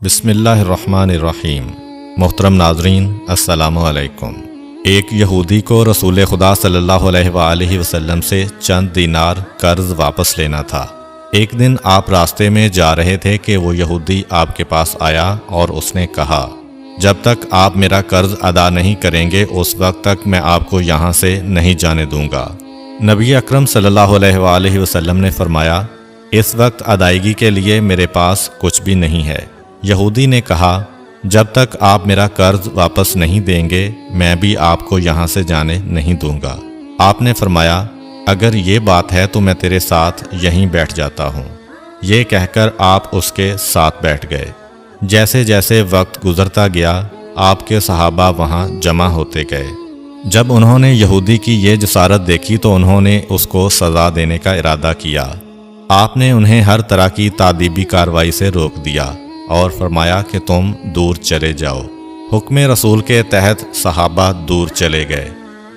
بسم اللہ الرحمن الرحیم۔ محترم ناظرین، السلام علیکم۔ ایک یہودی کو رسول خدا صلی اللہ علیہ وآلہ وسلم سے چند دینار قرض واپس لینا تھا۔ ایک دن آپ راستے میں جا رہے تھے کہ وہ یہودی آپ کے پاس آیا اور اس نے کہا، جب تک آپ میرا قرض ادا نہیں کریں گے اس وقت تک میں آپ کو یہاں سے نہیں جانے دوں گا۔ نبی اکرم صلی اللہ علیہ وآلہ وسلم نے فرمایا، اس وقت ادائیگی کے لیے میرے پاس کچھ بھی نہیں ہے۔ یہودی نے کہا، جب تک آپ میرا قرض واپس نہیں دیں گے میں بھی آپ کو یہاں سے جانے نہیں دوں گا۔ آپ نے فرمایا، اگر یہ بات ہے تو میں تیرے ساتھ یہیں بیٹھ جاتا ہوں۔ یہ کہہ کر آپ اس کے ساتھ بیٹھ گئے۔ جیسے جیسے وقت گزرتا گیا آپ کے صحابہ وہاں جمع ہوتے گئے۔ جب انہوں نے یہودی کی یہ جسارت دیکھی تو انہوں نے اس کو سزا دینے کا ارادہ کیا۔ آپ نے انہیں ہر طرح کی تادیبی کارروائی سے روک دیا اور فرمایا کہ تم دور چلے جاؤ۔ حکم رسول کے تحت صحابہ دور چلے گئے۔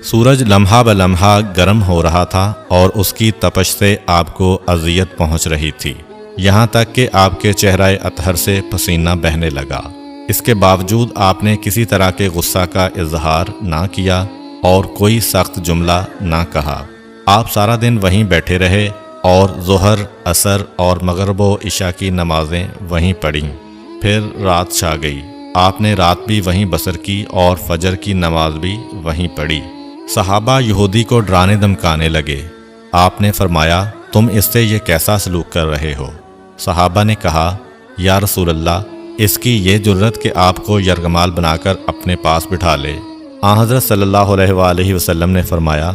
سورج لمحہ بلمحہ گرم ہو رہا تھا اور اس کی تپش سے آپ کو اذیت پہنچ رہی تھی، یہاں تک کہ آپ کے چہرہ اطہر سے پسینہ بہنے لگا۔ اس کے باوجود آپ نے کسی طرح کے غصہ کا اظہار نہ کیا اور کوئی سخت جملہ نہ کہا۔ آپ سارا دن وہیں بیٹھے رہے اور ظہر، عصر اور مغرب و عشاء کی نمازیں وہیں پڑھیں۔ پھر رات چھا گئی۔ آپ نے رات بھی وہیں بسر کی اور فجر کی نماز بھی وہیں پڑھی۔ صحابہ یہودی کو ڈرانے دھمکانے لگے۔ آپ نے فرمایا، تم اس سے یہ کیسا سلوک کر رہے ہو؟ صحابہ نے کہا، یا رسول اللہ، اس کی یہ جرت کہ آپ کو یرغمال بنا کر اپنے پاس بٹھا لے۔ آن حضرت صلی اللہ علیہ وآلہ وسلم نے فرمایا،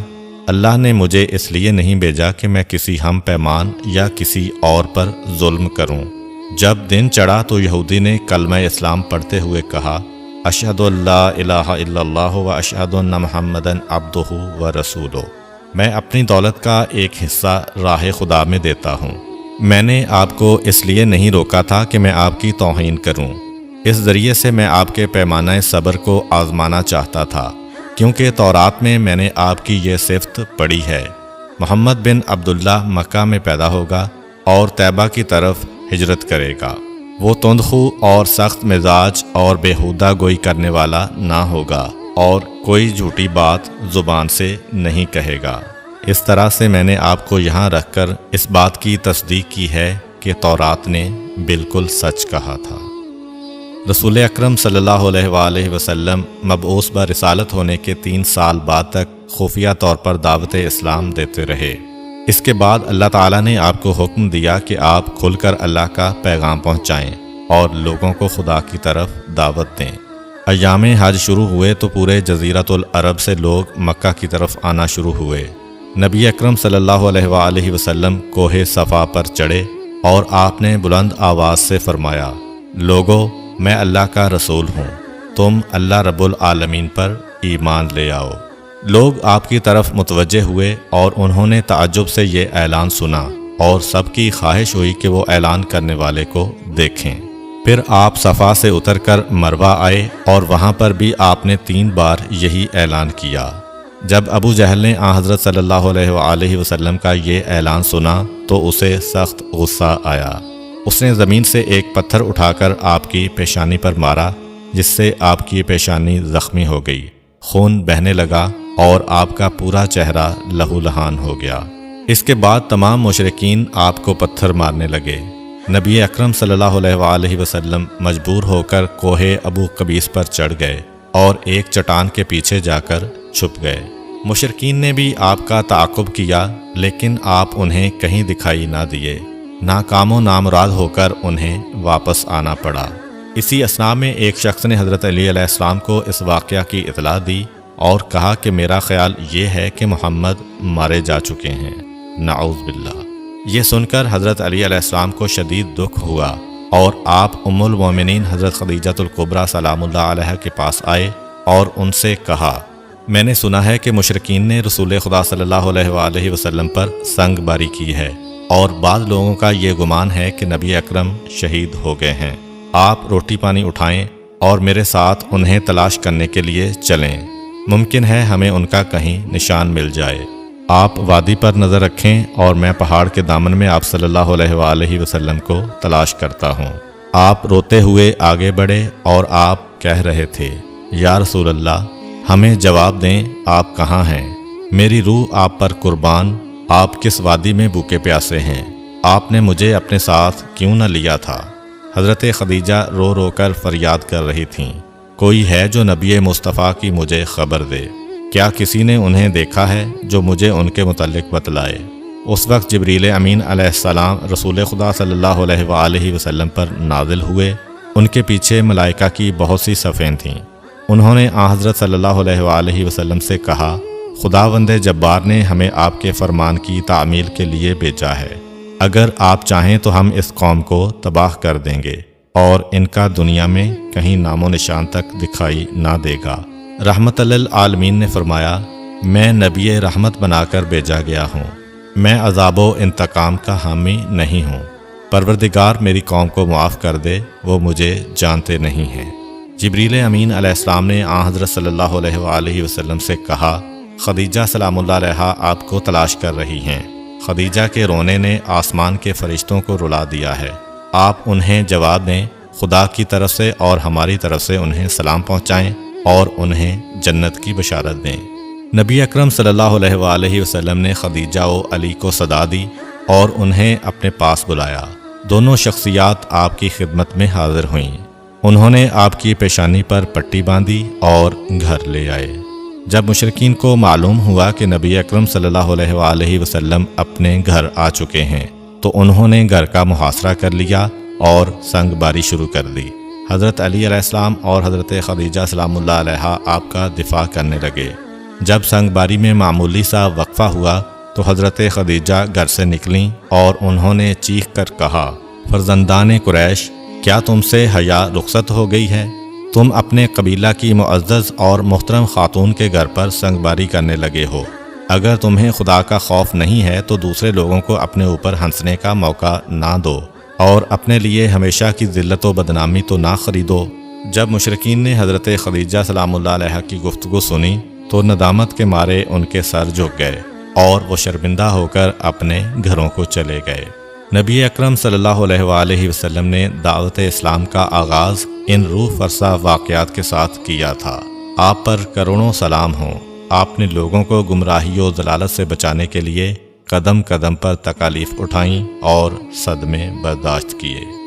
اللہ نے مجھے اس لیے نہیں بھیجا کہ میں کسی ہم پیمان یا کسی اور پر ظلم کروں۔ جب دن چڑھا تو یہودی نے کلمہ اسلام پڑھتے ہوئے کہا، اشہد ان لا الہ الا اللہ و اشہد ان محمدً عبدہ و رسولہ۔ میں اپنی دولت کا ایک حصہ راہ خدا میں دیتا ہوں۔ میں نے آپ کو اس لیے نہیں روکا تھا کہ میں آپ کی توہین کروں۔ اس ذریعے سے میں آپ کے پیمانہ صبر کو آزمانا چاہتا تھا، کیونکہ تورات میں میں نے آپ کی یہ صفت پڑھی ہے، محمد بن عبداللہ مکہ میں پیدا ہوگا اور طیبہ کی طرف ہجرت کرے گا۔ وہ تندخو اور سخت مزاج اور بیہودہ گوئی کرنے والا نہ ہوگا اور کوئی جھوٹی بات زبان سے نہیں کہے گا۔ اس طرح سے میں نے آپ کو یہاں رکھ کر اس بات کی تصدیق کی ہے کہ تورات نے بالکل سچ کہا تھا۔ رسول اکرم صلی اللہ علیہ وآلہ وسلم مبعوث برسالت ہونے کے 3 سال بعد تک خفیہ طور پر دعوت اسلام دیتے رہے۔ اس کے بعد اللہ تعالیٰ نے آپ کو حکم دیا کہ آپ کھل کر اللہ کا پیغام پہنچائیں اور لوگوں کو خدا کی طرف دعوت دیں۔ ایام حج شروع ہوئے تو پورے جزیرۃ العرب سے لوگ مکہ کی طرف آنا شروع ہوئے۔ نبی اکرم صلی اللہ علیہ وآلہ وسلم کوہ صفا پر چڑھے اور آپ نے بلند آواز سے فرمایا، لوگو، میں اللہ کا رسول ہوں، تم اللہ رب العالمین پر ایمان لے آؤ۔ لوگ آپ کی طرف متوجہ ہوئے اور انہوں نے تعجب سے یہ اعلان سنا اور سب کی خواہش ہوئی کہ وہ اعلان کرنے والے کو دیکھیں۔ پھر آپ صفا سے اتر کر مروہ آئے اور وہاں پر بھی آپ نے 3 بار یہی اعلان کیا۔ جب ابو جہل نے آن حضرت صلی اللہ علیہ وآلہ وسلم کا یہ اعلان سنا تو اسے سخت غصہ آیا۔ اس نے زمین سے ایک پتھر اٹھا کر آپ کی پیشانی پر مارا، جس سے آپ کی پیشانی زخمی ہو گئی، خون بہنے لگا اور آپ کا پورا چہرہ لہو لہان ہو گیا۔ اس کے بعد تمام مشرکین آپ کو پتھر مارنے لگے۔ نبی اکرم صلی اللہ علیہ وآلہ وسلم مجبور ہو کر کوہ ابو قبیس پر چڑھ گئے اور ایک چٹان کے پیچھے جا کر چھپ گئے۔ مشرکین نے بھی آپ کا تعاقب کیا لیکن آپ انہیں کہیں دکھائی نہ دیے۔ ناکام و نامراد ہو کر انہیں واپس آنا پڑا۔ اسی اثناء میں ایک شخص نے حضرت علی علیہ السلام کو اس واقعہ کی اطلاع دی اور کہا کہ میرا خیال یہ ہے کہ محمد مارے جا چکے ہیں، نعوذ باللہ۔ یہ سن کر حضرت علی علیہ السلام کو شدید دکھ ہوا اور آپ ام المومنین حضرت خدیجہ الکبریٰ سلام اللہ علیہ کے پاس آئے اور ان سے کہا، میں نے سنا ہے کہ مشرکین نے رسول خدا صلی اللہ علیہ وآلہ وسلم پر سنگ باری کی ہے اور بعض لوگوں کا یہ گمان ہے کہ نبی اکرم شہید ہو گئے ہیں۔ آپ روٹی پانی اٹھائیں اور میرے ساتھ انہیں تلاش کرنے کے لیے چلیں، ممکن ہے ہمیں ان کا کہیں نشان مل جائے۔ آپ وادی پر نظر رکھیں اور میں پہاڑ کے دامن میں آپ صلی اللہ علیہ وآلہ وسلم کو تلاش کرتا ہوں۔ آپ روتے ہوئے آگے بڑھے اور آپ کہہ رہے تھے، یا رسول اللہ، ہمیں جواب دیں، آپ کہاں ہیں؟ میری روح آپ پر قربان، آپ کس وادی میں بھوکے پیاسے ہیں؟ آپ نے مجھے اپنے ساتھ کیوں نہ لیا تھا؟ حضرت خدیجہ رو رو کر فریاد کر رہی تھیں، کوئی ہے جو نبی مصطفیٰ کی مجھے خبر دے؟ کیا کسی نے انہیں دیکھا ہے جو مجھے ان کے متعلق بتلائے؟ اس وقت جبریل امین علیہ السلام رسول خدا صلی اللہ علیہ وآلہ وسلم پر نازل ہوئے۔ ان کے پیچھے ملائکہ کی بہت سی صفیں تھیں۔ انہوں نے حضرت صلی اللہ علیہ وآلہ وسلم سے کہا، خداوند جبار نے ہمیں آپ کے فرمان کی تعمیل کے لیے بھیجا ہے۔ اگر آپ چاہیں تو ہم اس قوم کو تباہ کر دیں گے اور ان کا دنیا میں کہیں نام و نشان تک دکھائی نہ دے گا۔ رحمت للعالمین نے فرمایا، میں نبی رحمت بنا کر بھیجا گیا ہوں، میں عذاب و انتقام کا حامی نہیں ہوں۔ پروردگار میری قوم کو معاف کر دے، وہ مجھے جانتے نہیں ہیں۔ جبریل امین علیہ السلام نے حضرت صلی اللہ علیہ وآلہ وسلم سے کہا، خدیجہ سلام اللہ علیہا آپ کو تلاش کر رہی ہیں۔ خدیجہ کے رونے نے آسمان کے فرشتوں کو رلا دیا ہے۔ آپ انہیں جواب دیں، خدا کی طرف سے اور ہماری طرف سے انہیں سلام پہنچائیں اور انہیں جنت کی بشارت دیں۔ نبی اکرم صلی اللہ علیہ وآلہ وسلم نے خدیجہ و علی کو صدا دی اور انہیں اپنے پاس بلایا۔ دونوں شخصیات آپ کی خدمت میں حاضر ہوئیں۔ انہوں نے آپ کی پیشانی پر پٹی باندھی اور گھر لے آئے۔ جب مشرکین کو معلوم ہوا کہ نبی اکرم صلی اللہ علیہ وآلہ وسلم اپنے گھر آ چکے ہیں تو انہوں نے گھر کا محاصرہ کر لیا اور سنگ باری شروع کر دی۔ حضرت علی علیہ السلام اور حضرت خدیجہ سلام اللہ علیہا آپ کا دفاع کرنے لگے۔ جب سنگ باری میں معمولی سا وقفہ ہوا تو حضرت خدیجہ گھر سے نکلیں اور انہوں نے چیخ کر کہا، فرزندان قریش، کیا تم سے حیا رخصت ہو گئی ہے؟ تم اپنے قبیلہ کی معزز اور محترم خاتون کے گھر پر سنگ باری کرنے لگے ہو۔ اگر تمہیں خدا کا خوف نہیں ہے تو دوسرے لوگوں کو اپنے اوپر ہنسنے کا موقع نہ دو اور اپنے لیے ہمیشہ کی ذلت و بدنامی تو نہ خریدو۔ جب مشرکین نے حضرت خدیجہ سلام اللہ علیہا کی گفتگو سنی تو ندامت کے مارے ان کے سر جھک گئے اور وہ شرمندہ ہو کر اپنے گھروں کو چلے گئے۔ نبی اکرم صلی اللہ علیہ وآلہ وسلم نے دعوت اسلام کا آغاز ان روح فرسا واقعات کے ساتھ کیا تھا۔ آپ پر کروڑوں سلام ہوں۔ آپ نے لوگوں کو گمراہی و ضلالت سے بچانے کے لیے قدم قدم پر تکالیف اٹھائیں اور صدمے برداشت کیے۔